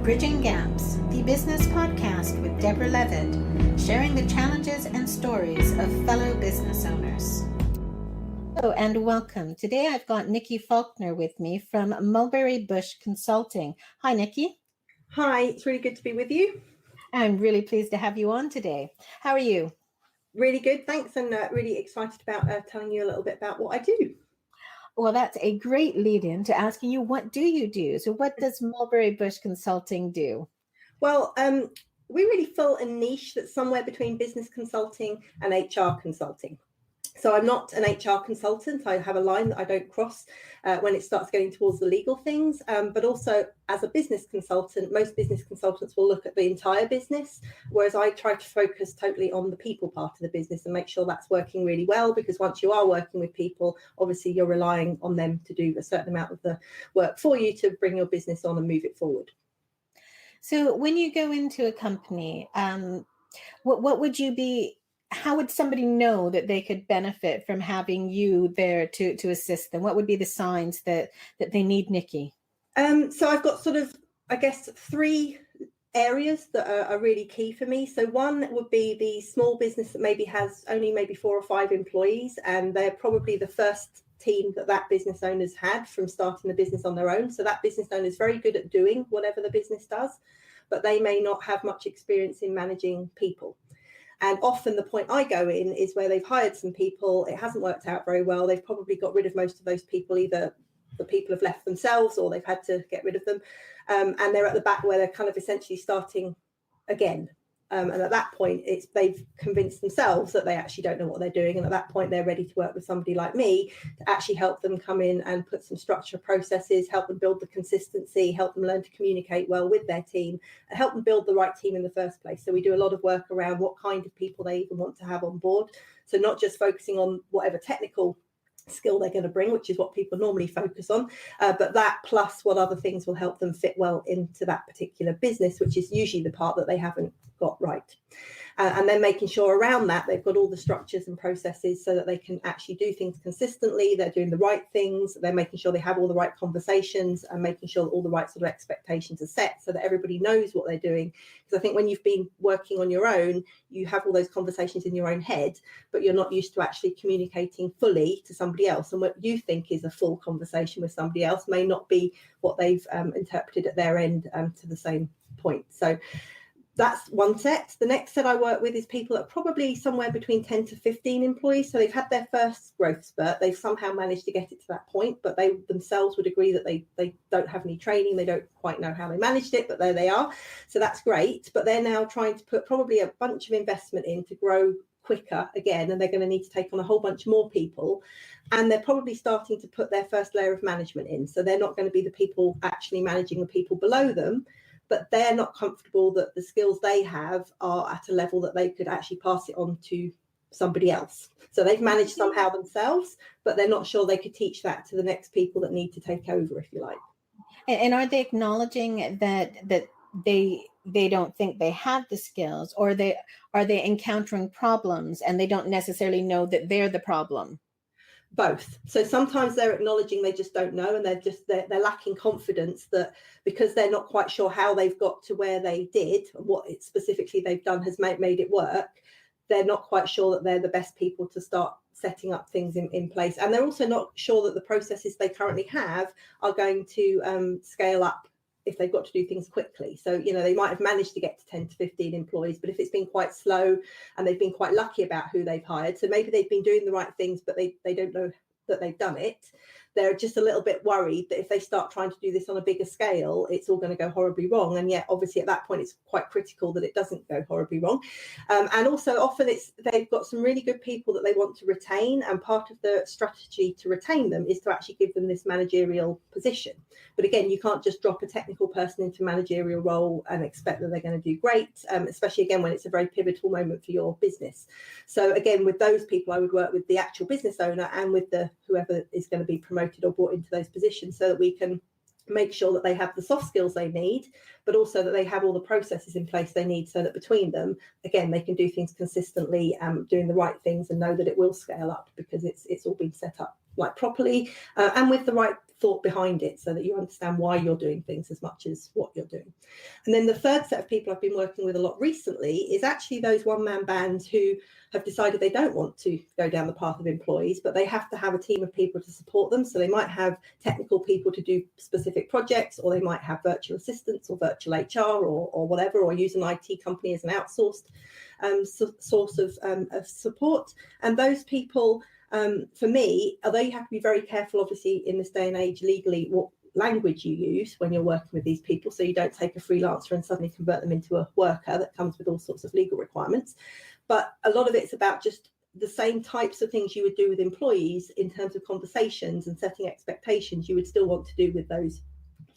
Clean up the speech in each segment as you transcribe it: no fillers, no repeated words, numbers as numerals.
Bridging Gaps, the business podcast with Deborah Levitt, sharing the challenges and stories of fellow business owners. Hello and welcome. Today I've got Nikki Faulkner with me from Mulberry Consulting. Hi, Nikki. Hi, it's really good to be with you. I'm really pleased to have you on today. How are you? Really good, thanks, and really excited about telling you a little bit about what I do. Well, that's a great lead-in to asking you, what do you do? So what does Mulberry Consulting do? Well, we really fill a niche that's somewhere between business consulting and HR consulting. So I'm not an HR consultant. I have a line that I don't cross when it starts getting towards the legal things. But also as a business consultant, most business consultants will look at the entire business, whereas I try to focus totally on the people part of the business and make sure that's working really well, because once you are working with people, obviously you're relying on them to do a certain amount of the work for you to bring your business on and move it forward. So when you go into a company, what would you be? How would somebody know that they could benefit from having you there to assist them? What would be the signs that they need Nikki? So I've got sort of, I guess, three areas that are really key for me. So one would be the small business that maybe has only maybe 4 or 5 employees, and they're probably the first team that business owner's had from starting the business on their own. So that business owner is very good at doing whatever the business does, but they may not have much experience in managing people. And often the point I go in is where they've hired some people, it hasn't worked out very well. They've probably got rid of most of those people, either the people have left themselves or they've had to get rid of them. And they're at the back where they're kind of essentially starting again. And at that point, they've convinced themselves that they actually don't know what they're doing. And at that point, they're ready to work with somebody like me to actually help them come in and put some structure processes, help them build the consistency, help them learn to communicate well with their team, and help them build the right team in the first place. So we do a lot of work around what kind of people they even want to have on board. So not just focusing on whatever technical skill they're going to bring, which is what people normally focus on, but that plus what other things will help them fit well into that particular business, which is usually the part that they haven't got right. And then making sure around that they've got all the structures and processes so that they can actually do things consistently, they're doing the right things, they're making sure they have all the right conversations and making sure that all the right sort of expectations are set so that everybody knows what they're doing. Because I think when you've been working on your own, you have all those conversations in your own head, but you're not used to actually communicating fully to somebody else. And what you think is a full conversation with somebody else may not be what they've interpreted at their end to the same point. So that's one set. The next set I work with is people that are probably somewhere between 10 to 15 employees. So they've had their first growth spurt. They've somehow managed to get it to that point, but they themselves would agree that they don't have any training. They don't quite know how they managed it, but there they are. So that's great. But they're now trying to put probably a bunch of investment in to grow quicker again, and they're going to need to take on a whole bunch more people, and they're probably starting to put their first layer of management in. So they're not going to be the people actually managing the people below them, but they're not comfortable that the skills they have are at a level that they could actually pass it on to somebody else. So they've managed somehow themselves, but they're not sure they could teach that to the next people that need to take over, if you like. And are they acknowledging that they don't think they have the skills, or are they encountering problems and they don't necessarily know that they're the problem? Both. So sometimes they're acknowledging they just don't know, and they're lacking confidence that because they're not quite sure how they've got to where they did, what it specifically they've done has made it work. They're not quite sure that they're the best people to start setting up things in place. And they're also not sure that the processes they currently have are going to scale up if they've got to do things quickly. So, they might have managed to get to 10 to 15 employees, but if it's been quite slow and they've been quite lucky about who they've hired, so maybe they've been doing the right things, but they don't know that they've done it, they're just a little bit worried that if they start trying to do this on a bigger scale, it's all going to go horribly wrong. And yet, obviously, at that point, it's quite critical that it doesn't go horribly wrong. And also, often they've got some really good people that they want to retain. And part of the strategy to retain them is to actually give them this managerial position. But again, you can't just drop a technical person into a managerial role and expect that they're going to do great, especially, again, when it's a very pivotal moment for your business. So, again, with those people, I would work with the actual business owner and with whoever is going to be promoted or brought into those positions, so that we can make sure that they have the soft skills they need, but also that they have all the processes in place they need, so that between them, again, they can do things consistently, doing the right things, and know that it will scale up because it's all been set up like properly and with the right thought behind it, so that you understand why you're doing things as much as what you're doing. And then the third set of people I've been working with a lot recently is actually those one-man bands who have decided they don't want to go down the path of employees, but they have to have a team of people to support them. So they might have technical people to do specific projects, or they might have virtual assistants or virtual HR or whatever, or use an IT company as an outsourced source of support. And those people, for me, although you have to be very careful, obviously, in this day and age, legally, what language you use when you're working with these people, so you don't take a freelancer and suddenly convert them into a worker. That comes with all sorts of legal requirements. But a lot of it's about just the same types of things you would do with employees in terms of conversations and setting expectations you would still want to do with those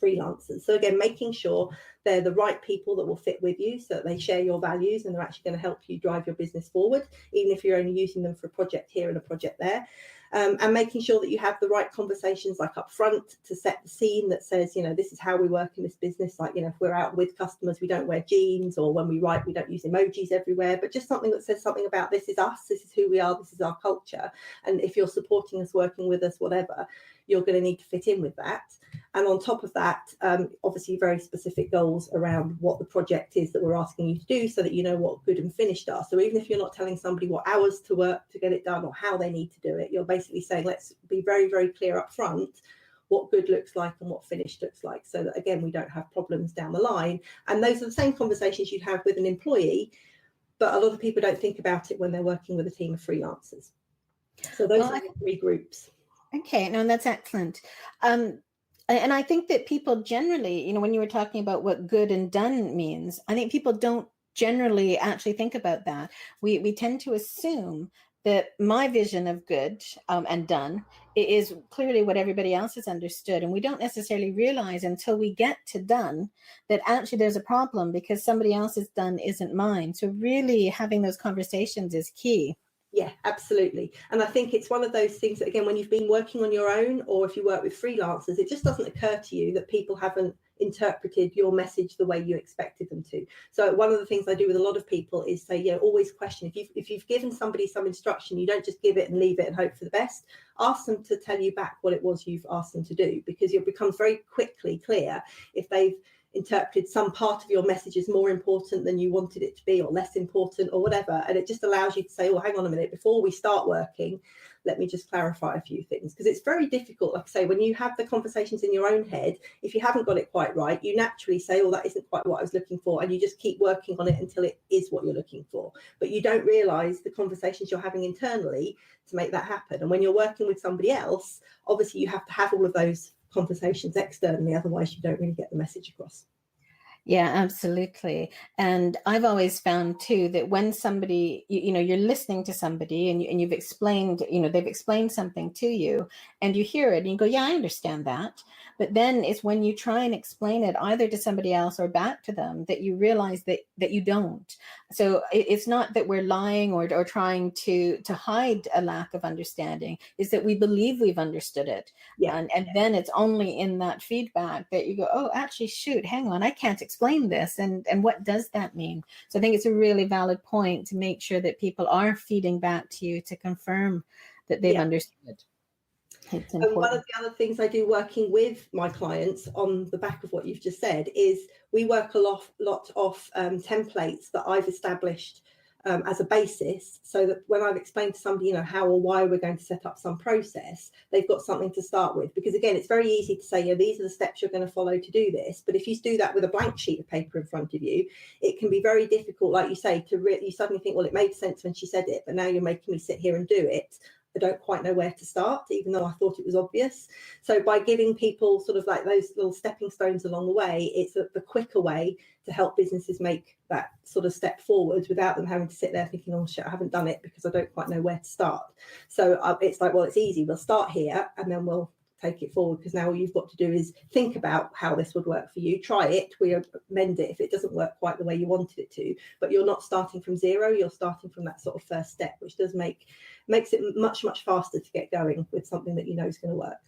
freelancers. So again, making sure they're the right people that will fit with you, so that they share your values and they're actually going to help you drive your business forward, even if you're only using them for a project here and a project there. And making sure that you have the right conversations, like up front, to set the scene that says, this is how we work in this business. Like, if we're out with customers, we don't wear jeans, or when we write, we don't use emojis everywhere, but just something that says something about this is us, this is who we are, this is our culture. And if you're supporting us, working with us, whatever, you're going to need to fit in with that. And on top of that, obviously very specific goals around what the project is that we're asking you to do, so that you know what good and finished are. So even if you're not telling somebody what hours to work to get it done or how they need to do it, you're basically saying, let's be very, very clear up front what good looks like and what finished looks like, so that, again, we don't have problems down the line. And those are the same conversations you'd have with an employee, but a lot of people don't think about it when they're working with a team of freelancers. So those are the three groups. Okay, no, that's excellent. And I think that people generally, when you were talking about what good and done means, I think people don't generally actually think about that. We tend to assume that my vision of good and done is clearly what everybody else has understood. And we don't necessarily realize until we get to done that actually there's a problem, because somebody else's done isn't mine. So really having those conversations is key. Yeah, absolutely. And I think it's one of those things that, again, when you've been working on your own, or if you work with freelancers, it just doesn't occur to you that people haven't interpreted your message the way you expected them to. So one of the things I do with a lot of people is say, always question. If you've given somebody some instruction, you don't just give it and leave it and hope for the best. Ask them to tell you back what it was you've asked them to do, because it becomes very quickly clear if they've interpreted some part of your message as more important than you wanted it to be, or less important, or whatever. And it just allows you to say, hang on a minute, before we start working, let me just clarify a few things. Because it's very difficult, like I say, when you have the conversations in your own head, if you haven't got it quite right, you naturally say, that isn't quite what I was looking for. And you just keep working on it until it is what you're looking for. But you don't realize the conversations you're having internally to make that happen. And when you're working with somebody else, obviously you have to have all of those conversations externally, otherwise you don't really get the message across. Yeah, absolutely. And I've always found too that when somebody, you're listening to somebody and you've explained, they've explained something to you and you hear it and you go, yeah, I understand that. But then it's when you try and explain it either to somebody else or back to them that you realize that you don't. So it's not that we're lying or trying to hide a lack of understanding, is that we believe we've understood it. Yeah. And then it's only in that feedback that you go, oh, actually, shoot, hang on, I can't explain this. And what does that mean? So I think it's a really valid point to make sure that people are feeding back to you to confirm that they've understood. And one of the other things I do working with my clients on the back of what you've just said is we work a lot off templates that I've established as a basis, so that when I've explained to somebody, how or why we're going to set up some process, they've got something to start with. Because again, it's very easy to say, these are the steps you're going to follow to do this. But if you do that with a blank sheet of paper in front of you, it can be very difficult, like you say, you suddenly think, well, it made sense when she said it, but now you're making me sit here and do it. I don't quite know where to start, even though I thought it was obvious. So by giving people sort of like those little stepping stones along the way, it's the quicker way to help businesses make that sort of step forward without them having to sit there thinking, oh shit, I haven't done it because I don't quite know where to start. So it's like, well, it's easy. We'll start here and then we'll take it forward, because now all you've got to do is think about how this would work for you, try it, we amend it if it doesn't work quite the way you wanted it to, but you're not starting from zero, you're starting from that sort of first step, which does makes it much faster to get going with something that you know is going to work.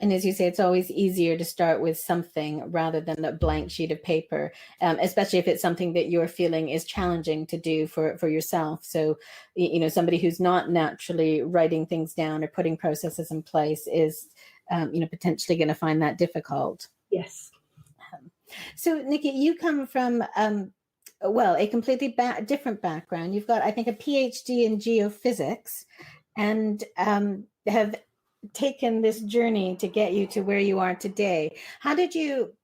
And as you say, it's always easier to start with something rather than a blank sheet of paper, especially if it's something that you're feeling is challenging to do for yourself. So, somebody who's not naturally writing things down or putting processes in place is potentially going to find that difficult. Yes. So, Nikki, you come from, a completely different background. You've got, I think, a PhD in geophysics, and have taken this journey to get you to where you are today. How did you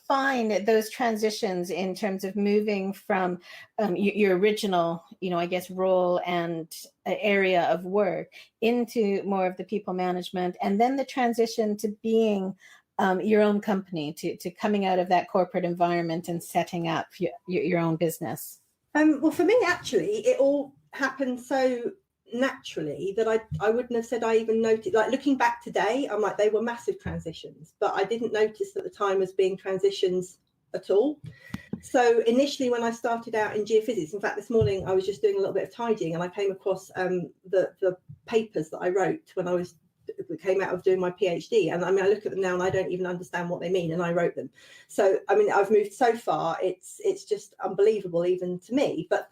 find those transitions in terms of moving from your original, role and area of work into more of the people management, and then the transition to being your own company, to coming out of that corporate environment and setting up your own business? Well, for me, actually, it all happened so naturally that I wouldn't have said I even noticed. Like, looking back today, I'm like, they were massive transitions, but I didn't notice at the time as being transitions at all. So initially, when I started out in geophysics, in fact, this morning I was just doing a little bit of tidying, and I came across the papers that I wrote when I came out of doing my PhD. And I mean, I look at them now and I don't even understand what they mean, and I wrote them. So I mean, I've moved so far, it's just unbelievable even to me. But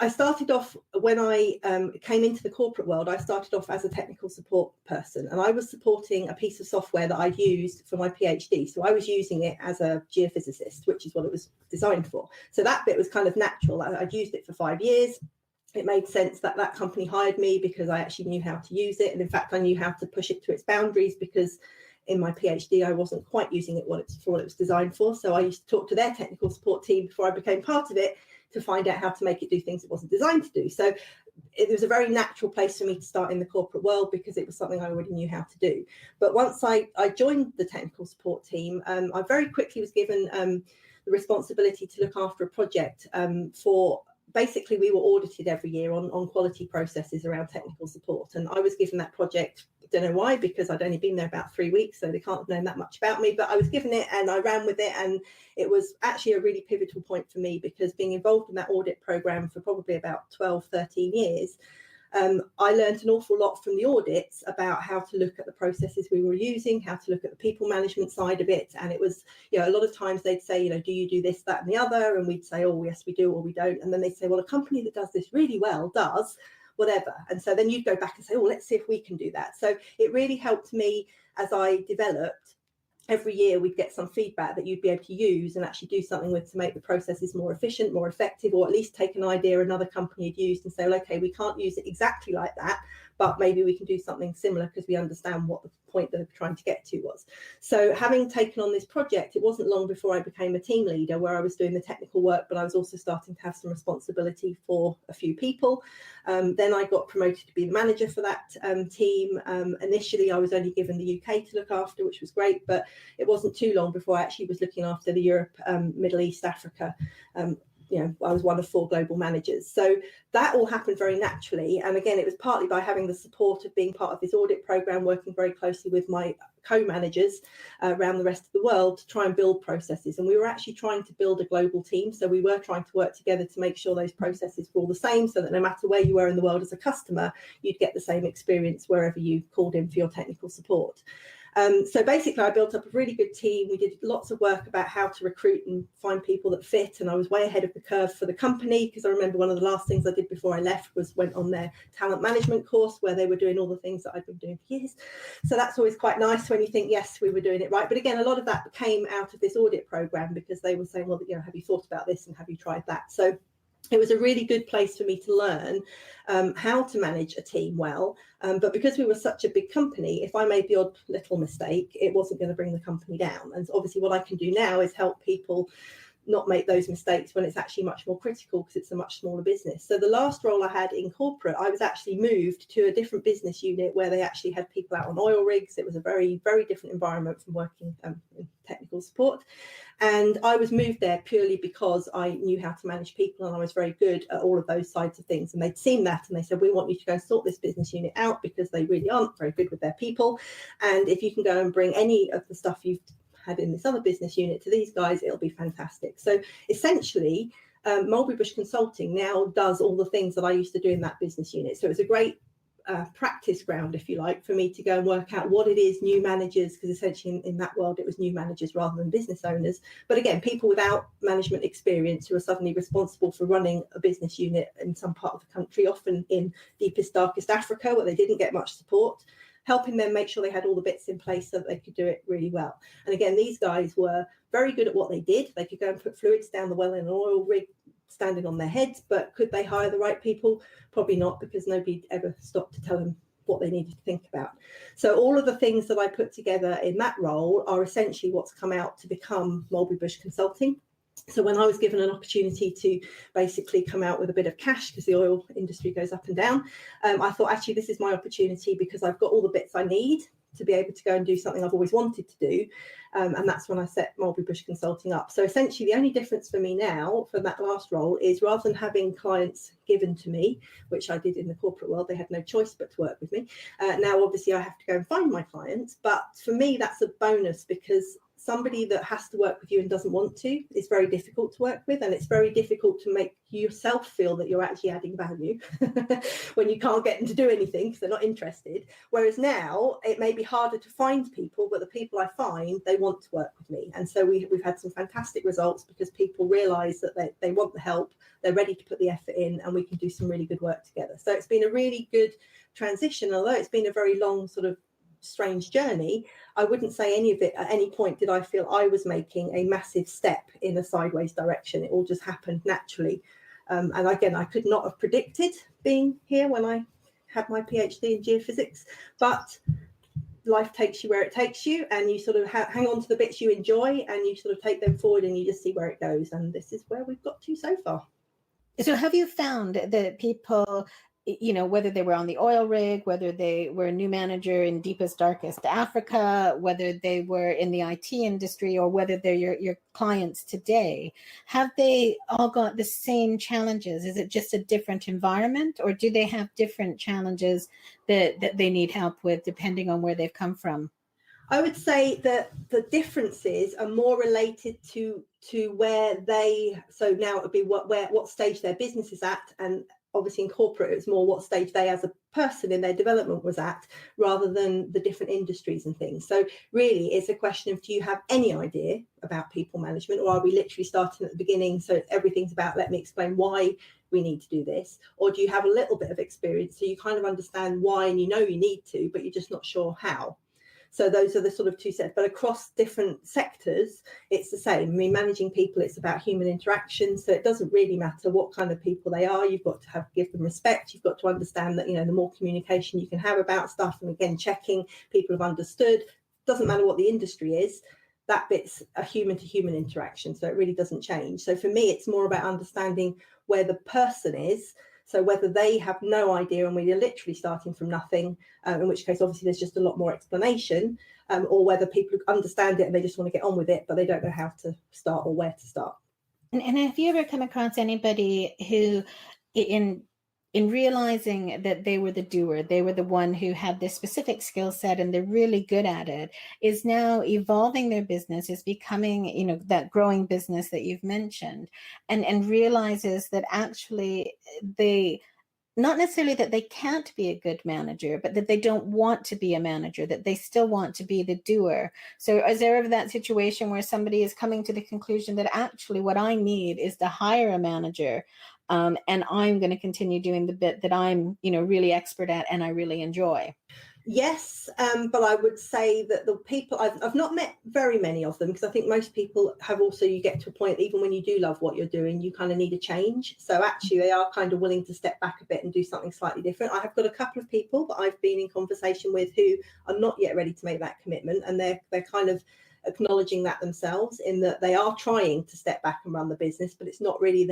I started off, when I came into the corporate world, I started off as a technical support person, and I was supporting a piece of software that I'd used for my PhD. So I was using it as a geophysicist, which is what it was designed for. So that bit was kind of natural. I'd used it for 5 years. It made sense that that company hired me because I actually knew how to use it. And in fact, I knew how to push it to its boundaries, because in my PhD, I wasn't quite using it for what it was designed for. So I used to talk to their technical support team before I became part of it, to find out how to make it do things it wasn't designed to do. So it was a very natural place for me to start in the corporate world, because it was something I already knew how to do. But once I joined the technical support team, I very quickly was given the responsibility to look after a project for, basically, we were audited every year on quality processes around technical support. And I was given that project, don't know why, because I'd only been there about 3 weeks, so they can't have known that much about me, but I was given it and I ran with it. And it was actually a really pivotal point for me, because being involved in that audit program for probably about 12, 13 years, I learned an awful lot from the audits about how to look at the processes we were using, how to look at the people management side of it. And it was, a lot of times they'd say, do you do this, that, and the other? And we'd say, oh, yes, we do, or we don't. And then they'd say, well, a company that does this really well does whatever. And so then you'd go back and say, oh, let's see if we can do that. So it really helped me as I developed. Every year we'd get some feedback that you'd be able to use and actually do something with, to make the processes more efficient, more effective, or at least take an idea another company had used and say, well, okay, we can't use it exactly like that, but maybe we can do something similar, because we understand what the point that they're trying to get to was. So having taken on this project, it wasn't long before I became a team leader, where I was doing the technical work, but I was also starting to have some responsibility for a few people. Then I got promoted to be the manager for that team. Initially, I was only given the UK to look after, which was great, but it wasn't too long before I actually was looking after the Europe, Middle East, Africa. I was one of 4 global managers. So that all happened very naturally. And again, it was partly by having the support of being part of this audit program, working very closely with my co-managers around the rest of the world to try and build processes. And we were actually trying to build a global team. So we were trying to work together to make sure those processes were all the same, so that no matter where you were in the world as a customer, you'd get the same experience wherever you called in for your technical support. So basically, I built up a really good team. We did lots of work about how to recruit and find people that fit. And I was way ahead of the curve for the company, because I remember one of the last things I did before I left was went on their talent management course, where they were doing all the things that I've been doing for years. So that's always quite nice when you think, yes, we were doing it right. But again, a lot of that came out of this audit program, because they were saying, well, have you thought about this and have you tried that? So it was a really good place for me to learn how to manage a team well. But because we were such a big company, if I made the odd little mistake, it wasn't going to bring the company down. And obviously what I can do now is help people not make those mistakes when it's actually much more critical, because it's a much smaller business. So the last role I had in corporate, I was actually moved to a different business unit where they actually had people out on oil rigs. It was a very, very different environment from working in technical support. And I was moved there purely because I knew how to manage people, and I was very good at all of those sides of things. And they'd seen that, and they said, we want you to go and sort this business unit out, because they really aren't very good with their people. And if you can go and bring any of the stuff you've had in this other business unit to these guys, it'll be fantastic. So essentially, Mulberry Bush Consulting now does all the things that I used to do in that business unit. So it was a great practice ground, if you like, for me to go and work out what it is new managers, because essentially in that world it was new managers rather than business owners, but again, people without management experience who are suddenly responsible for running a business unit in some part of the country, often in deepest, darkest Africa, where they didn't get much support. helping them make sure they had all the bits in place so that they could do it really well. And again, these guys were very good at what they did. They could go and put fluids down the well in an oil rig standing on their heads, but could they hire the right people? Probably not, because nobody ever stopped to tell them what they needed to think about. So all of the things that I put together in that role are essentially what's come out to become Mulberry Bush Consulting. So when I was given an opportunity to basically come out with a bit of cash, because the oil industry goes up and down, I thought, actually, this is my opportunity, because I've got all the bits I need to be able to go and do something I've always wanted to do. And that's when I set Mulberry Bush Consulting up. So essentially, the only difference for me now from that last role is, rather than having clients given to me, which I did in the corporate world, they had no choice but to work with me. Now, obviously, I have to go and find my clients. But for me, that's a bonus, because somebody that has to work with you and doesn't want to is very difficult to work with, and it's very difficult to make yourself feel that you're actually adding value when you can't get them to do anything because they're not interested. Whereas now it may be harder to find people, but the people I find, they want to work with me. And so we've had some fantastic results, because people realise that they want the help, they're ready to put the effort in, and we can do some really good work together. So it's been a really good transition. Although it's been a very long sort of strange journey, I wouldn't say any of it at any point did I feel I was making a massive step in a sideways direction. It all just happened naturally. And again, I could not have predicted being here when I had my PhD in geophysics, but life takes you where it takes you, and you sort of hang on to the bits you enjoy, and you sort of take them forward, and you just see where it goes. And this is where we've got to so far. So have you found that people, whether they were on the oil rig, whether they were a new manager in deepest, darkest Africa, whether they were in the IT industry, or whether they're your clients today, have they all got the same challenges? Is it just a different environment, or do they have different challenges that they need help with depending on where they've come from? I would say that the differences are more related to where so now it would be what stage their business is at, and obviously in corporate it's more what stage they as a person in their development was at, rather than the different industries and things. So really it's a question of, do you have any idea about people management, or are we literally starting at the beginning, so everything's about, let me explain why we need to do this? Or do you have a little bit of experience, so you kind of understand why, and you need to, but you're just not sure how? So those are the sort of two sets, but across different sectors, it's the same. I mean, managing people, it's about human interaction. So it doesn't really matter what kind of people they are. You've got to give them respect. You've got to understand that, the more communication you can have about stuff, and again, checking people have understood. Doesn't matter what the industry is, that bit's a human to human interaction. So it really doesn't change. So for me, it's more about understanding where the person is. So whether they have no idea and we're literally starting from nothing, in which case obviously there's just a lot more explanation, or whether people understand it and they just want to get on with it, but they don't know how to start or where to start. And have you ever come across anybody who, in realizing that they were the doer, they were the one who had this specific skill set and they're really good at it, is now evolving their business, is becoming, that growing business that you've mentioned, and realizes that actually they, not necessarily that they can't be a good manager, but that they don't want to be a manager, that they still want to be the doer. So is there ever that situation where somebody is coming to the conclusion that actually what I need is to hire a manager, and I'm going to continue doing the bit that I'm, really expert at and I really enjoy? Yes, but I would say that the people, I've not met very many of them, because I think most people have also, you get to a point, even when you do love what you're doing, you kind of need a change. So actually they are kind of willing to step back a bit and do something slightly different. I have got a couple of people that I've been in conversation with who are not yet ready to make that commitment, and they're kind of acknowledging that themselves, in that they are trying to step back and run the business, but it's not really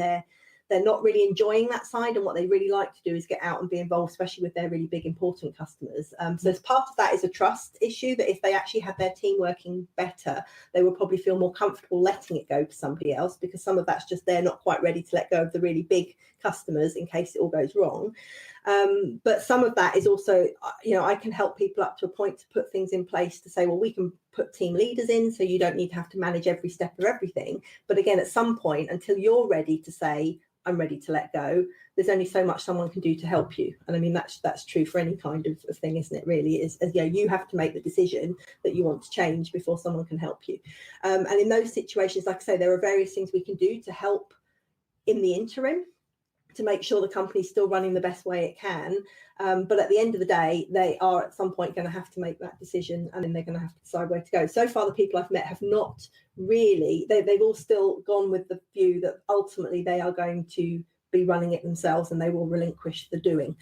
they're not really enjoying that side, and what they really like to do is get out and be involved, especially with their really big, important customers. So as part of that is a trust issue, that if they actually had their team working better, they would probably feel more comfortable letting it go to somebody else, because some of that's just they're not quite ready to let go of the really big customers in case it all goes wrong. But some of that is also, I can help people up to a point to put things in place to say, well, we can put team leaders in, so you don't need to have to manage every step of everything. But again, at some point, until you're ready to say, I'm ready to let go, there's only so much someone can do to help you. And I mean, that's true for any kind of thing, isn't it, really? Is you have to make the decision that you want to change before someone can help you. And in those situations, like I say, there are various things we can do to help in the interim, to make sure the company's still running the best way it can. But at the end of the day, they are at some point going to have to make that decision, and then they're going to have to decide where to go. So far, the people I've met have not really, they've all still gone with the view that ultimately they are going to be running it themselves and they will relinquish the doing.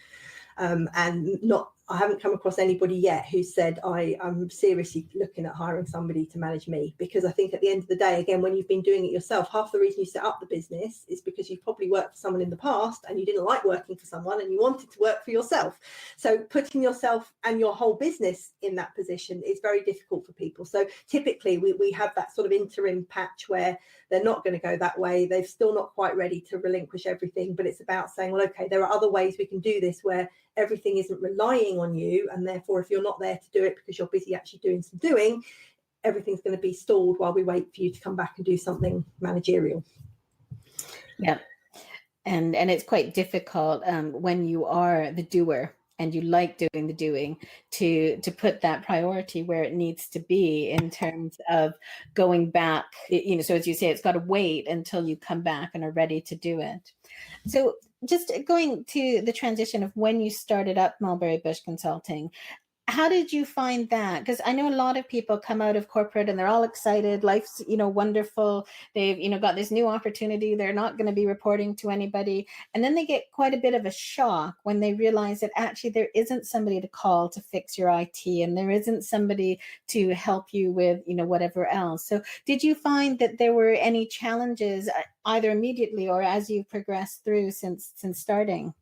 I haven't come across anybody yet who said, I'm seriously looking at hiring somebody to manage me, because I think at the end of the day, again, when you've been doing it yourself, half the reason you set up the business is because you've probably worked for someone in the past and you didn't like working for someone and you wanted to work for yourself. So putting yourself and your whole business in that position is very difficult for people. So typically we have that sort of interim patch where they're not going to go that way. They're still not quite ready to relinquish everything, but it's about saying, well, okay, there are other ways we can do this where everything isn't relying on you, and therefore if you're not there to do it because you're busy actually doing some doing, everything's going to be stalled while we wait for you to come back and do something managerial. Yeah, and it's quite difficult when you are the doer and you like doing the doing to put that priority where it needs to be in terms of going back, so as you say, it's got to wait until you come back and are ready to do it. So just going to the transition of when you started up Mulberry Bush Consulting, how did you find that? Because I know a lot of people come out of corporate and they're all excited. Life's, wonderful. They've, got this new opportunity. They're not going to be reporting to anybody. And then they get quite a bit of a shock when they realize that actually there isn't somebody to call to fix your IT, and there isn't somebody to help you with, whatever else. So did you find that there were any challenges either immediately or as you progressed through since starting?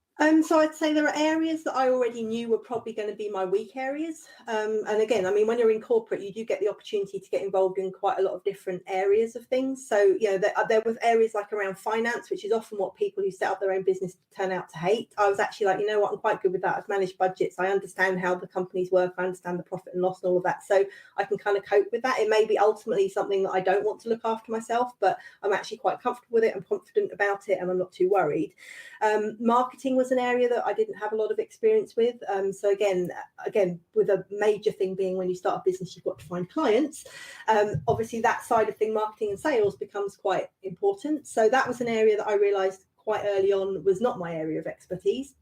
So I'd say there are areas that I already knew were probably going to be my weak areas. And again, I mean, when you're in corporate, you do get the opportunity to get involved in quite a lot of different areas of things. So, there were areas like around finance, which is often what people who set up their own business turn out to hate. I was actually like, you know what, I'm quite good with that. I've managed budgets. I understand how the companies work. I understand the profit and loss and all of that. So I can kind of cope with that. It may be ultimately something that I don't want to look after myself, but I'm actually quite comfortable with it. I'm confident about it and I'm not too worried. Marketing was an area that I didn't have a lot of experience with. So again, with a major thing being when you start a business, you've got to find clients. Obviously, that side of thing, marketing and sales, becomes quite important. So that was an area that I realised quite early on was not my area of expertise.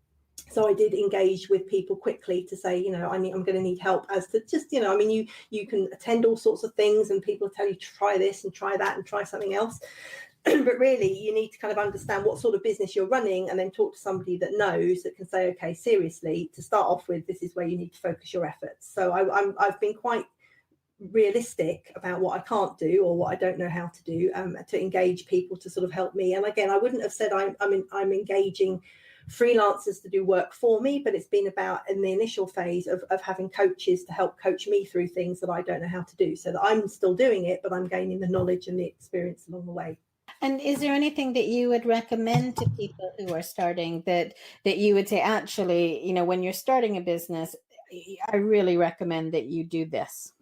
So I did engage with people quickly to say, I'm going to need help as to just, you can attend all sorts of things and people tell you to try this and try that and try something else. But really, you need to kind of understand what sort of business you're running and then talk to somebody that knows, that can say, okay, seriously, to start off with, this is where you need to focus your efforts. So I've been quite realistic about what I can't do or what I don't know how to do, to engage people to sort of help me. And again, I wouldn't have said I'm engaging freelancers to do work for me, but it's been about in the initial phase of having coaches to help coach me through things that I don't know how to do, so that I'm still doing it, but I'm gaining the knowledge and the experience along the way. And is there anything that you would recommend to people who are starting that you would say, actually, when you're starting a business, I really recommend that you do this?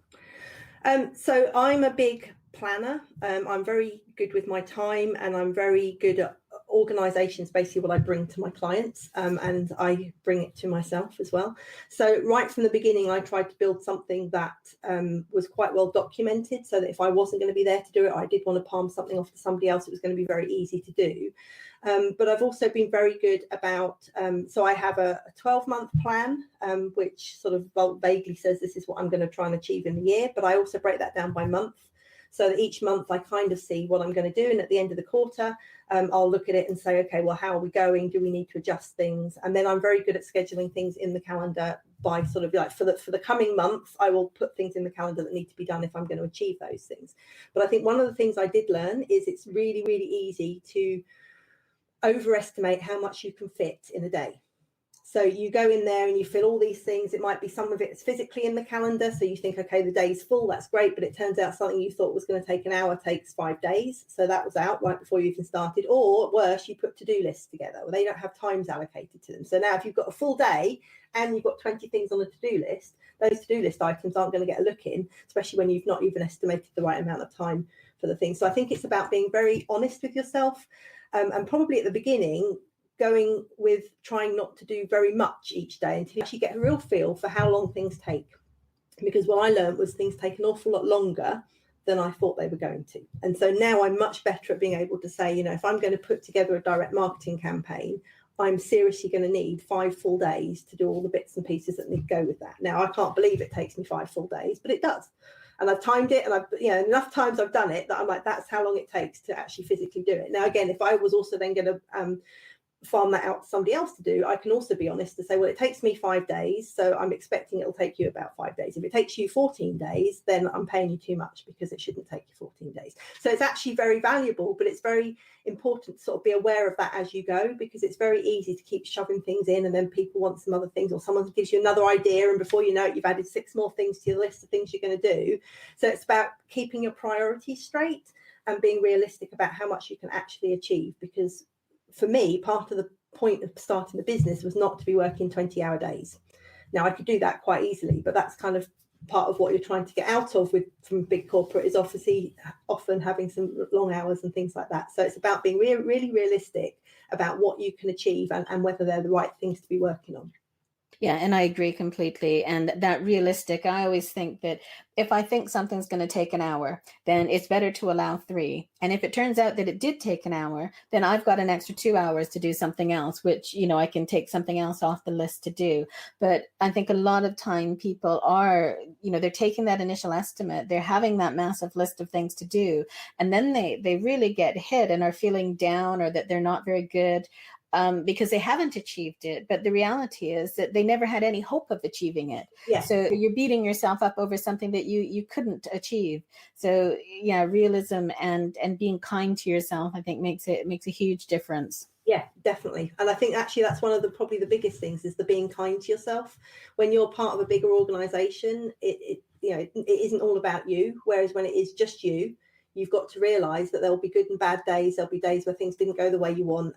So I'm a big planner. I'm very good with my time and I'm very good at organizations, basically what I bring to my clients, and I bring it to myself as well. So right from the beginning, I tried to build something that was quite well documented, so that if I wasn't going to be there to do it, I did want to palm something off to somebody else. It was going to be very easy to do. But I've also been very good about, so I have a 12-month plan, which sort of vaguely says this is what I'm going to try and achieve in the year, but I also break that down by month. So that each month I kind of see what I'm going to do. And at the end of the quarter, I'll look at it and say, okay, well, how are we going? Do we need to adjust things? And then I'm very good at scheduling things in the calendar by sort of like for the coming month, I will put things in the calendar that need to be done if I'm going to achieve those things. But I think one of the things I did learn is it's really, really easy to overestimate how much you can fit in a day. So you go in there and you fill all these things. It might be some of it's physically in the calendar. So you think, okay, the day's full. That's great. But it turns out something you thought was going to take an hour takes 5 days. So that was out right before you even started. Or worse, you put to-do lists together. Well, they don't have times allocated to them. So now if you've got a full day and you've got 20 things on a to-do list, those to-do list items aren't going to get a look in, especially when you've not even estimated the right amount of time for the thing. So I think it's about being very honest with yourself, and probably at the beginning, going with trying not to do very much each day until you actually get a real feel for how long things take. Because what I learned was things take an awful lot longer than I thought they were going to. And so now I'm much better at being able to say, if I'm going to put together a direct marketing campaign, I'm seriously going to need 5 full days to do all the bits and pieces that need to go with that. Now, I can't believe it takes me 5 full days, but it does. And I've timed it, and I've, enough times I've done it that I'm like, that's how long it takes to actually physically do it. Now, again, if I was also then going to farm that out to somebody else to do, I can also be honest to say, well, it takes me 5 days, so I'm expecting it'll take you about 5 days. If it takes you 14 days, then I'm paying you too much, because it shouldn't take you 14 days. So it's actually very valuable, but it's very important to sort of be aware of that as you go, because it's very easy to keep shoving things in, and then people want some other things, or someone gives you another idea, and before you know it, you've added 6 more things to your list of things you're going to do. So it's about keeping your priorities straight and being realistic about how much you can actually achieve, because for me, part of the point of starting the business was not to be working 20-hour days. Now, I could do that quite easily, but that's kind of part of what you're trying to get out of from big corporate, is obviously often having some long hours and things like that. So it's about being really realistic about what you can achieve and whether they're the right things to be working on. Yeah, and I agree completely. And that realistic, I always think that if I think something's going to take an hour, then it's better to allow 3. And if it turns out that it did take an hour, then I've got an extra 2 hours to do something else, which, I can take something else off the list to do. But I think a lot of time people are, they're taking that initial estimate, they're having that massive list of things to do, and then they really get hit and are feeling down, or that they're not very good. Because they haven't achieved it. But the reality is that they never had any hope of achieving it. Yeah. So you're beating yourself up over something that you couldn't achieve. So yeah, realism and being kind to yourself, I think makes a huge difference. Yeah, definitely. And I think actually that's one of probably the biggest things, is the being kind to yourself. When you're part of a bigger organization, it isn't all about you. Whereas when it is just you, you've got to realize that there'll be good and bad days. There'll be days where things didn't go the way you want,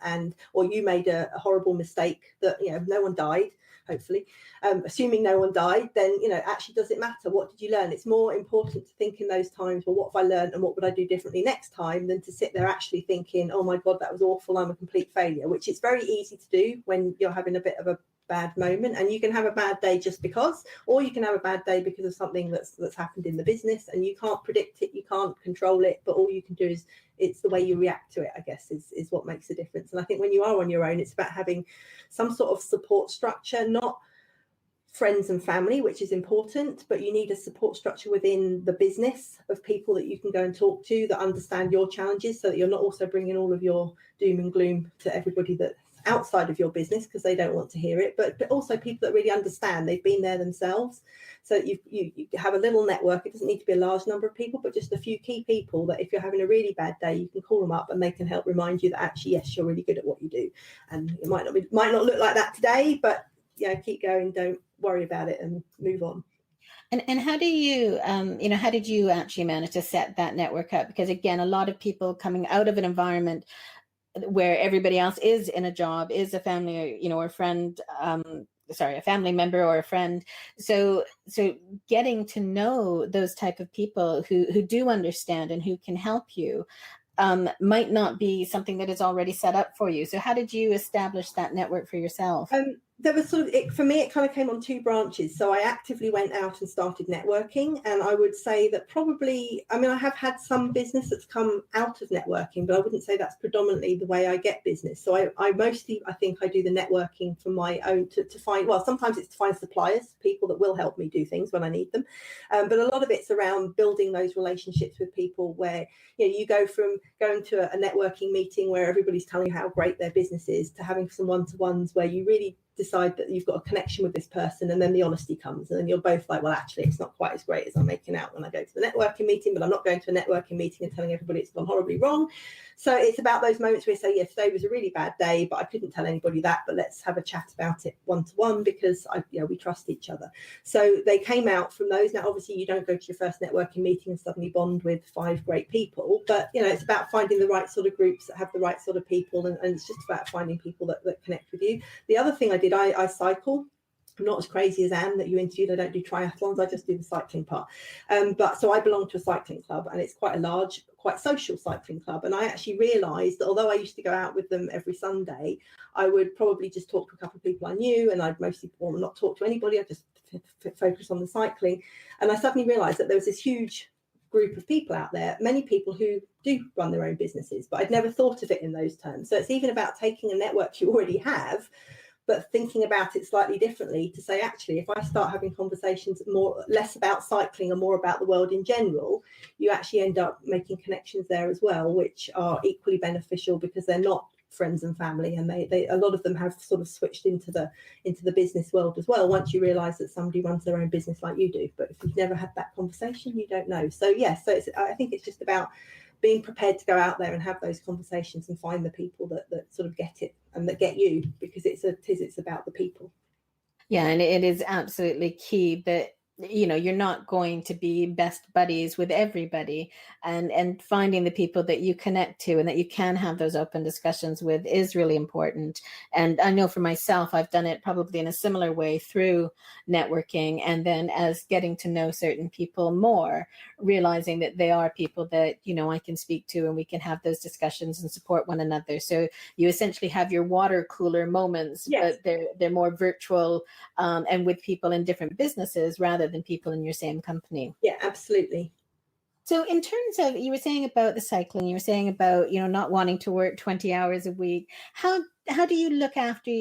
or you made a horrible mistake that, no one died, hopefully. Assuming no one died, then, actually, does it matter? What did you learn? It's more important to think in those times, well, what have I learned and what would I do differently next time, than to sit there actually thinking, oh my God, that was awful, I'm a complete failure, which is very easy to do when you're having a bit of a bad moment. And you can have a bad day just because, or you can have a bad day because of something that's happened in the business, and you can't predict it, you can't control it, but all you can do is, it's the way you react to it, I guess, is what makes a difference. And I think when you are on your own, it's about having some sort of support structure, not friends and family, which is important, but you need a support structure within the business of people that you can go and talk to, that understand your challenges, so that you're not also bringing all of your doom and gloom to everybody that's outside of your business, because they don't want to hear it, but also people that really understand, they've been there themselves. So you have a little network. It doesn't need to be a large number of people, but just a few key people that if you're having a really bad day, you can call them up and they can help remind you that actually, yes, you're really good at what you do. And it might not look like that today, but keep going, don't worry about it, and move on. And how do you, how did you actually manage to set that network up? Because again, a lot of people coming out of an environment where everybody else is in a job, is a family, or a friend, a family member or a friend. So getting to know those type of people who do understand and who can help you might not be something that is already set up for you. So how did you establish that network for yourself? There was for me, it kind of came on 2 branches. So I actively went out and started networking. And I would say that probably, I have had some business that's come out of networking, but I wouldn't say that's predominantly the way I get business. So I mostly, I think I do the networking for my own to find, well, sometimes it's to find suppliers, people that will help me do things when I need them. But a lot of it's around building those relationships with people where, you go from going to a networking meeting where everybody's telling you how great their business is, to having some one-to-ones where you really decide that you've got a connection with this person, and then the honesty comes, and then you're both like, well, actually it's not quite as great as I'm making out when I go to the networking meeting, but I'm not going to a networking meeting and telling everybody it's gone horribly wrong. So it's about those moments where you say, yeah, today was a really bad day, but I couldn't tell anybody that, but let's have a chat about it one-to-one, because we trust each other. So they came out from those. Now, obviously you don't go to your first networking meeting and suddenly bond with 5 great people, but it's about finding the right sort of groups that have the right sort of people, and it's just about finding people that connect with you. The other thing I did, I cycle. I'm not as crazy as Anne that you interviewed. I don't do triathlons. I just do the cycling part. But so I belong to a cycling club, and it's quite a large, quite social cycling club. And I actually realised that although I used to go out with them every Sunday, I would probably just talk to a couple of people I knew, and I'd mostly not talk to anybody. I just focus on the cycling. And I suddenly realised that there was this huge group of people out there, many people who do run their own businesses, but I'd never thought of it in those terms. So it's even about taking a network you already have, but thinking about it slightly differently to say, actually, if I start having conversations less about cycling and more about the world in general, you actually end up making connections there as well, which are equally beneficial because they're not friends and family, and they a lot of them have sort of switched into the business world as well once you realize that somebody runs their own business like you do. But if you've never had that conversation, you don't know. So I think it's just about being prepared to go out there and have those conversations and find the people that sort of get it and that get you, because it's about the people. Yeah, and it is absolutely key that you're not going to be best buddies with everybody, and finding the people that you connect to and that you can have those open discussions with is really important. And I know for myself, I've done it probably in a similar way through networking, and then as getting to know certain people more, realizing that they are people that I can speak to, and we can have those discussions and support one another. So you essentially have your water cooler moments, yes, but they're more virtual, and with people in different businesses rather than people in your same company. Yeah, absolutely. So in terms of, you were saying about the cycling, you were saying about, not wanting to work 20 hours a week. How do you look after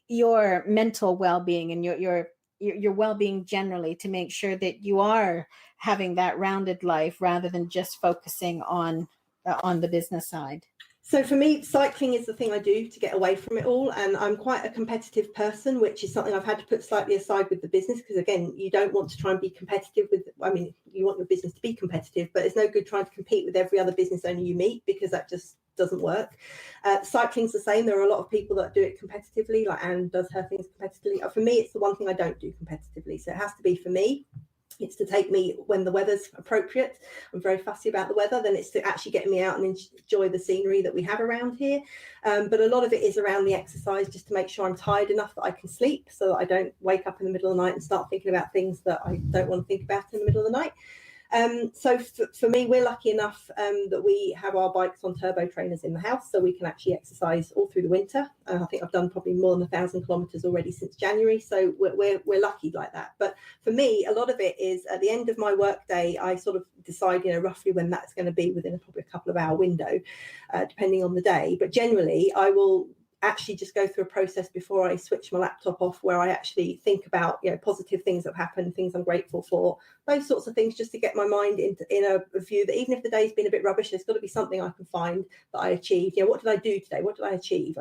your mental well-being and your well-being generally, to make sure that you are having that rounded life rather than just focusing on the business side? So for me, cycling is the thing I do to get away from it all. And I'm quite a competitive person, which is something I've had to put slightly aside with the business, because again, you don't want to try and be competitive you want your business to be competitive, but it's no good trying to compete with every other business owner you meet, because that just doesn't work. Cycling's the same. There are a lot of people that do it competitively, like Anne does her things competitively. For me, it's the one thing I don't do competitively. So it has to be, for me, it's to take me when the weather's appropriate. I'm very fussy about the weather. Then it's to actually get me out and enjoy the scenery that we have around here. But a lot of it is around the exercise, just to make sure I'm tired enough that I can sleep, so that I don't wake up in the middle of the night and start thinking about things that I don't want to think about in the middle of the night. So for me, we're lucky enough that we have our bikes on turbo trainers in the house, so we can actually exercise all through the winter. I think I've done probably more than 1,000 kilometers already since January, so we're lucky like that. But for me, a lot of it is at the end of my work day. I sort of decide roughly when that's going to be, within probably a couple of hour window, depending on the day. But generally, I will actually just go through a process before I switch my laptop off, where I actually think about positive things that have happened, things I'm grateful for, those sorts of things, just to get my mind in a view that even if the day's been a bit rubbish, there's got to be something I can find that I achieved. What did I do today? What did I achieve?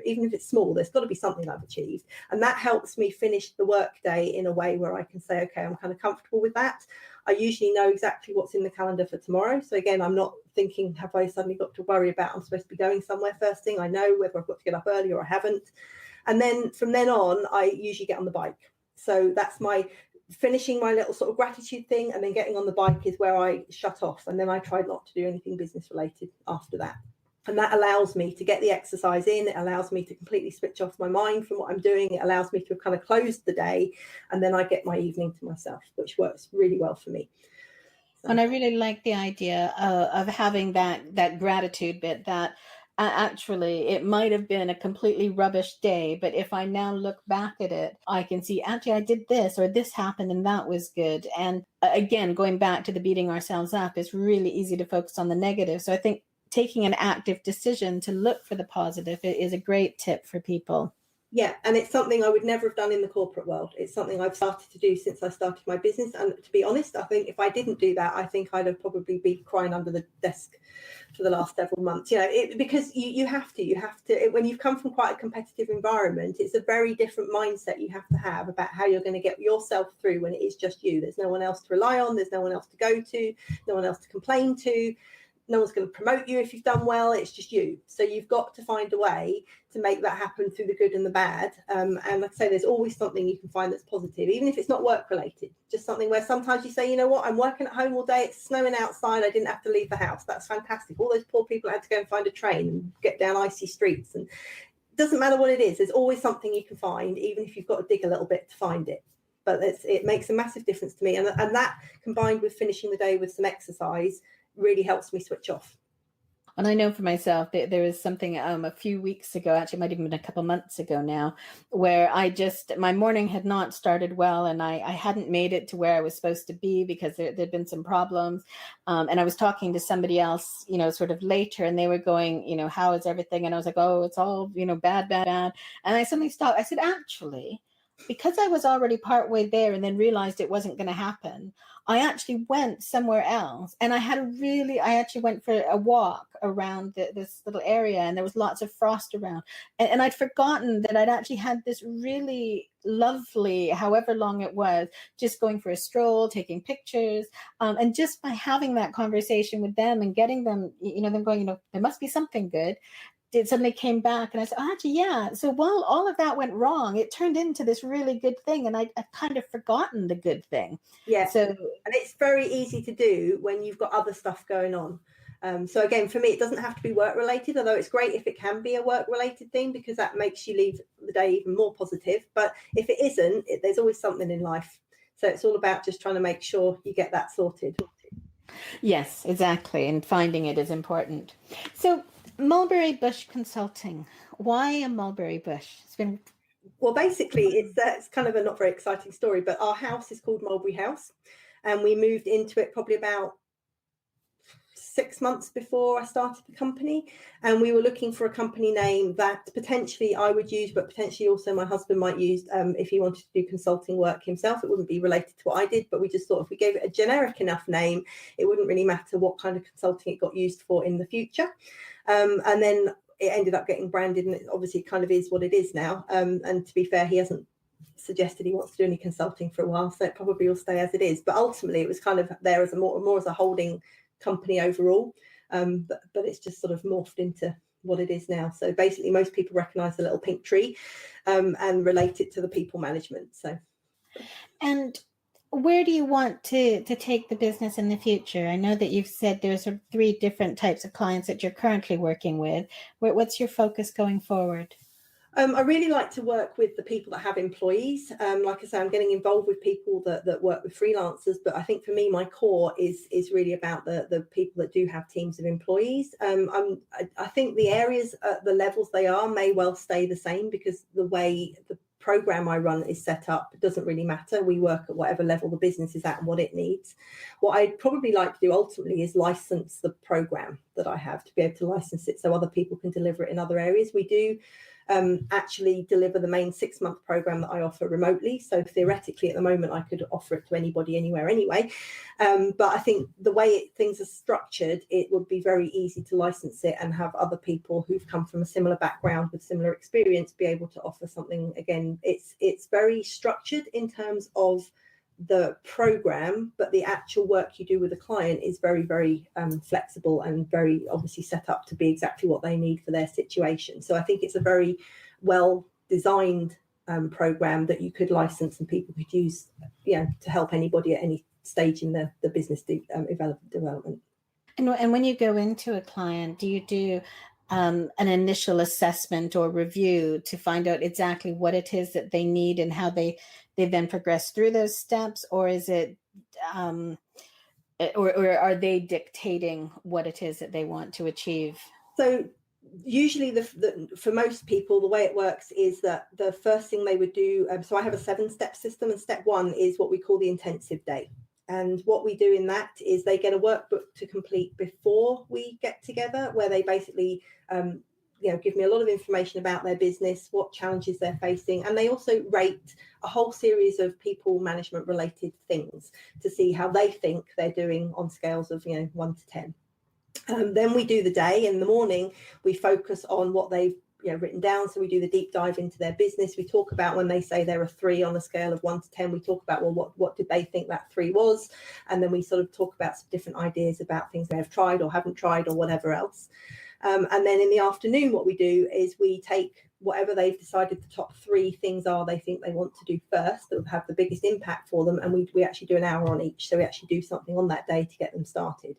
Even if it's small, there's got to be something I've achieved, and that helps me finish the work day in a way where I can say, okay, I'm kind of comfortable with that. I usually know exactly what's in the calendar for tomorrow. So again, I'm not thinking, have I suddenly got to worry about I'm supposed to be going somewhere first thing? I know whether I've got to get up early or I haven't. And then from then on, I usually get on the bike. So that's my finishing my little sort of gratitude thing, and then getting on the bike is where I shut off. And then I try not to do anything business related after that. And that allows me to get the exercise in. It allows me to completely switch off my mind from what I'm doing. It allows me to have kind of closed the day, and then I get my evening to myself, which works really well for me. So. And I really like the idea of having that gratitude bit, that actually it might have been a completely rubbish day, but if I now look back at it, I can see, actually, I did this, or this happened and that was good. And again, going back to the beating ourselves up, it's really easy to focus on the negative. So I think taking an active decision to look for the positive is a great tip for people. Yeah, and it's something I would never have done in the corporate world. It's something I've started to do since I started my business. And to be honest, I think if I didn't do that, I think I'd have probably been crying under the desk for the last several months. Because you have to, when you've come from quite a competitive environment, it's a very different mindset you have to have about how you're going to get yourself through when it is just you. There's no one else to rely on. There's no one else to go to, no one else to complain to. No one's going to promote you if you've done well. It's just you. So you've got to find a way to make that happen through the good and the bad. And like I say, there's always something you can find that's positive, even if it's not work related. Just something where sometimes you say, you know what, I'm working at home all day. It's snowing outside. I didn't have to leave the house. That's fantastic. All those poor people had to go and find a train and get down icy streets. And it doesn't matter what it is. There's always something you can find, even if you've got to dig a little bit to find it. But it makes a massive difference to me. And that combined with finishing the day with some exercise really helps me switch off. And I know for myself that there was something a few weeks ago, actually it might have been a couple months ago now, where my morning had not started well, and I hadn't made it to where I was supposed to be because there'd been some problems. And I was talking to somebody else, sort of later, and they were going, how is everything? And I was like, oh, it's all, bad, bad, bad. And I suddenly stopped. I said, actually, because I was already partway there and then realized it wasn't going to happen, I actually went somewhere else, and I actually went for a walk around this little area, and there was lots of frost around, and I'd forgotten that I'd actually had this really lovely, however long it was, just going for a stroll, taking pictures, and just by having that conversation with them and getting them, them going, there must be something good. It suddenly came back, and I said, oh, actually, yeah. So while all of that went wrong, it turned into this really good thing, and I'd kind of forgotten the good thing. Yeah. So, and it's very easy to do when you've got other stuff going on. So again, for me, it doesn't have to be work related, although it's great if it can be a work related thing, because that makes you leave the day even more positive. But if it isn't, there's always something in life. So it's all about just trying to make sure you get that sorted. Yes, exactly. And finding it is important. So Mulberry Bush Consulting, why a mulberry bush? Well, basically, it's kind of a not very exciting story, but our house is called Mulberry House, and we moved into it probably about 6 months before I started the company, and we were looking for a company name that potentially I would use, but potentially also my husband might use if he wanted to do consulting work himself. It wouldn't be related to what I did, but we just thought if we gave it a generic enough name, it wouldn't really matter what kind of consulting it got used for in the future. And then it ended up getting branded, and it obviously kind of is what it is now. And to be fair, he hasn't suggested he wants to do any consulting for a while, so it probably will stay as it is. But ultimately, it was kind of there as more as a holding company overall, but it's just sort of morphed into what it is now. So basically, most people recognise the little pink tree and relate it to the people management. So, and where do you want to take the business in the future? I know that you've said there's 3 different types of clients that you're currently working with. What's your focus going forward? I really like to work with the people that have employees. Like I say, I'm getting involved with people that work with freelancers, but I think for me, my core is really about the people that do have teams of employees. I think the areas at the levels they are may well stay the same, because the way the program I run is set up, it doesn't really matter. We work at whatever level the business is at and what it needs. What I'd probably like to do ultimately is license the program that I have, to be able to license it so other people can deliver it in other areas. We do actually deliver the main 6-month program that I offer remotely. So theoretically, at the moment, I could offer it to anybody, anywhere, anyway. But I think the way things are structured, it would be very easy to license it and have other people who've come from a similar background with similar experience be able to offer something. Again, it's very structured in terms of the program, but the actual work you do with the client is very, very flexible and very obviously set up to be exactly what they need for their situation. So I think it's a very well designed program that you could license and people could use, to help anybody at any stage in the business development. And when you go into a client, do you do an initial assessment or review to find out exactly what it is that they need and how they then progress through those steps, or is it or are they dictating what it is that they want to achieve? So usually for most people, the way it works is that the first thing they would do, so I have a 7-step system, and step 1 is what we call the intensive day. And what we do in that is they get a workbook to complete before we get together, where they basically give me a lot of information about their business, what challenges they're facing, and they also rate a whole series of people management related things to see how they think they're doing on scales of 1 to 10. Then we do the day. In the morning, we focus on what they've written down. So we do the deep dive into their business. We talk about when they say they're a 3 on a scale of 1 to 10, we talk about, well, what did they think that 3 was? And then we sort of talk about some different ideas about things they have tried or haven't tried or whatever else. And then in the afternoon, what we do is we take whatever they've decided the top 3 things are they think they want to do first that would have the biggest impact for them. And we actually do an hour on each. So we actually do something on that day to get them started.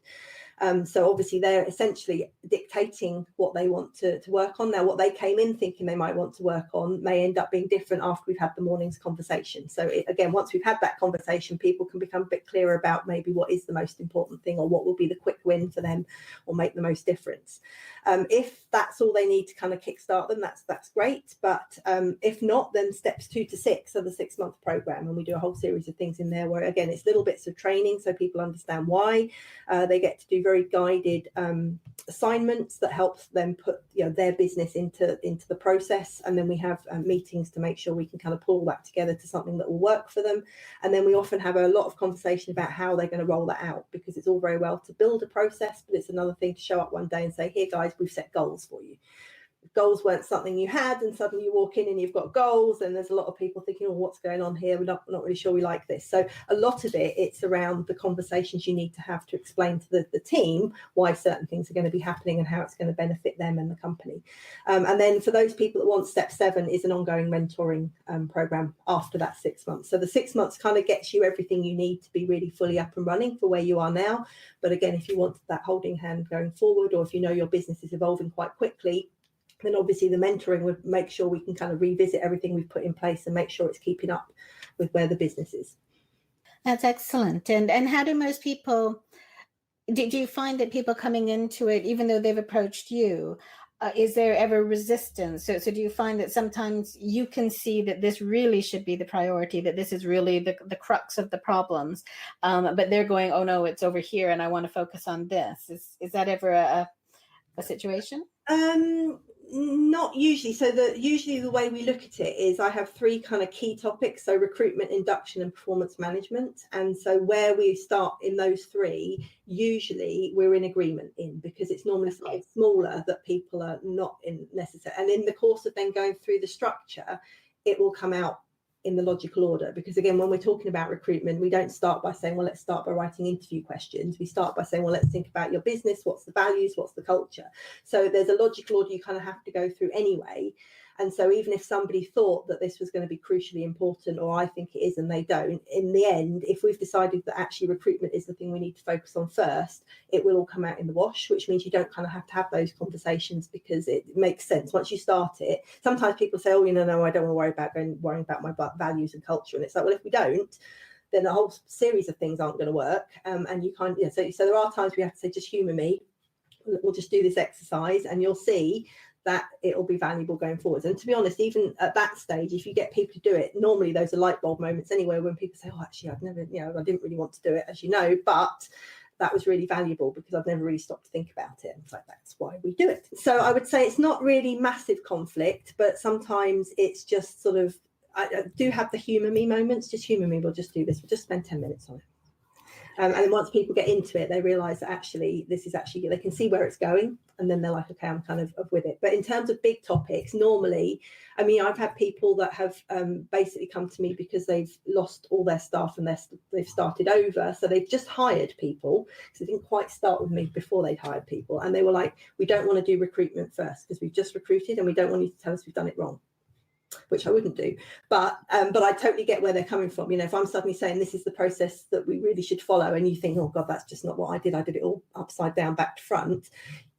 So obviously they're essentially dictating what they want to work on. Now, what they came in thinking they might want to work on may end up being different after we've had the morning's conversation. So again, once we've had that conversation, people can become a bit clearer about maybe what is the most important thing, or what will be the quick win for them or make the most difference. If that's all they need to kind of kickstart them, that's great. But if not, then steps 2 to 6 are the 6-month program, and we do a whole series of things in there where, again, it's little bits of training so people understand why. They get to do very guided assignments that helps them put their business into the process, and then we have meetings to make sure we can kind of pull that together to something that will work for them. And then we often have a lot of conversation about how they're going to roll that out, because it's all very well to build a process, but it's another thing to show up one day and say, here guys, we've set goals for you. If goals weren't something you had, and suddenly you walk in and you've got goals, and there's a lot of people thinking, oh, what's going on here? We're not really sure we like this. So a lot of it's around the conversations you need to have to explain to the team why certain things are going to be happening and how it's going to benefit them and the company. And then for those people that want, step 7 is an ongoing mentoring program after that 6 months. So the 6 months kind of gets you everything you need to be really fully up and running for where you are now. But again, if you want that holding hand going forward, or if you know your business is evolving quite quickly, then obviously the mentoring would make sure we can kind of revisit everything we've put in place and make sure it's keeping up with where the business is. That's excellent. And how do most people, do you find that people coming into it, even though they've approached you, is there ever resistance? So do you find that sometimes you can see that this really should be the priority, that this is really the crux of the problems, but they're going, oh no, it's over here and I want to focus on this. Is that ever a situation? Not usually. So usually the way we look at it is I have 3 kind of key topics. So recruitment, induction, and performance management. And so where we start in those 3, usually we're in agreement in, because it's normally slightly smaller that people are not in necessary. And in the course of then going through the structure, it will come out in the logical order. Because again, when we're talking about recruitment, we don't start by saying, well, let's start by writing interview questions. We start by saying, well, let's think about your business. What's the values? What's the culture? So there's a logical order you kind of have to go through anyway. And so even if somebody thought that this was going to be crucially important, or I think it is and they don't, in the end, if we've decided that actually recruitment is the thing we need to focus on first, it will all come out in the wash, which means you don't kind of have to have those conversations, because it makes sense once you start it. Sometimes people say, oh, no, I don't want to worrying about my values and culture. And it's like, well, if we don't, then the whole series of things aren't going to work. And you can't, so there are times we have to say, just humour me. We'll just do this exercise, and you'll see that it'll be valuable going forwards. And to be honest, even at that stage, if you get people to do it, normally those are light bulb moments anyway, when people say, oh, actually, I've never, I didn't really want to do it, as you know, but that was really valuable because I've never really stopped to think about it. And it's like, that's why we do it. So I would say it's not really massive conflict, but sometimes it's just sort of, I do have the humour me moments. Just humour me, we'll just do this. We'll just spend 10 minutes on it. And then once people get into it, they realise that actually this is actually, they can see where it's going, and then they're like, okay, I'm kind of with it. But in terms of big topics, normally, I mean, I've had people that have basically come to me because they've lost all their staff and they've started over. So they've just hired people, because they didn't quite start with me before they'd hired people. And they were like, we don't want to do recruitment first because we've just recruited and we don't want you to tell us we've done it wrong. Which I wouldn't do, but I totally get where they're coming from. If I'm suddenly saying this is the process that we really should follow, and you think, oh God, that's just not what I did it all upside down, back to front,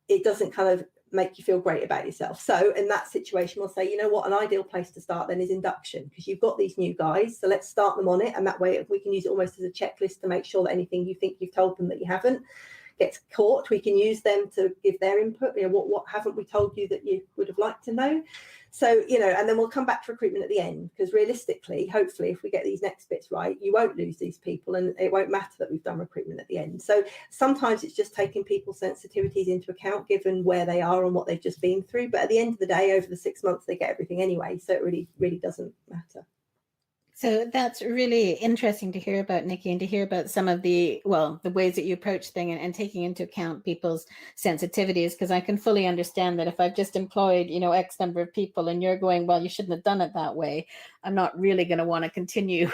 it doesn't kind of make you feel great about yourself. So in that situation, we'll say, you know what, an ideal place to start then is induction, because you've got these new guys, so let's start them on it, and that way we can use it almost as a checklist to make sure that anything you think you've told them that you haven't gets caught. We can use them to give their input. What haven't we told you that you would have liked to know? So, and then we'll come back to recruitment at the end, because realistically, hopefully, if we get these next bits right, you won't lose these people, and it won't matter that we've done recruitment at the end. So sometimes it's just taking people's sensitivities into account, given where they are and what they've just been through. But at the end of the day, over the 6 months, they get everything anyway. So it really, really doesn't matter. So that's really interesting to hear about, Nikki, and to hear about some of the ways that you approach things and taking into account people's sensitivities, because I can fully understand that if I've just employed, X number of people and you're going, well, you shouldn't have done it that way, I'm not really going to want to continue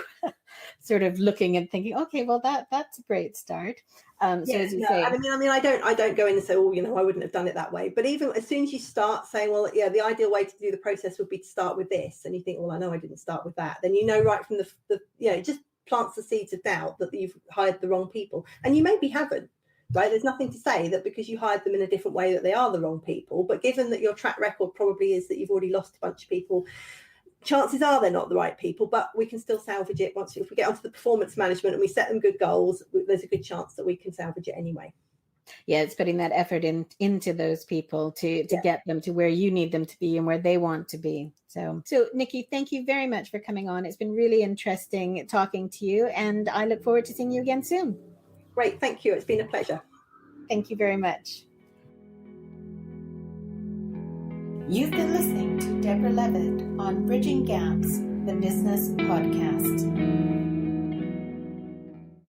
sort of looking and thinking, okay, well, that's a great start. So as you say, I mean, I don't go in and say, oh, I wouldn't have done it that way. But even as soon as you start saying, well, yeah, the ideal way to do the process would be to start with this, and you think, well, I know I didn't start with that, then right from the it just plants the seeds of doubt that you've hired the wrong people, and you maybe haven't. right? There's nothing to say that because you hired them in a different way that they are the wrong people. But given that your track record probably is that you've already lost a bunch of people, chances are they're not the right people, but we can still salvage it if we get onto the performance management and we set them good goals. There's a good chance that we can salvage it anyway. Yeah, it's putting that effort into those people to get them to where you need them to be and where they want to be. So Nikki, thank you very much for coming on. It's been really interesting talking to you, and I look forward to seeing you again soon. Great, thank you. It's been a pleasure. Thank you very much. You've been listening to Deborah Levitt on Bridging Gaps, the Business Podcast.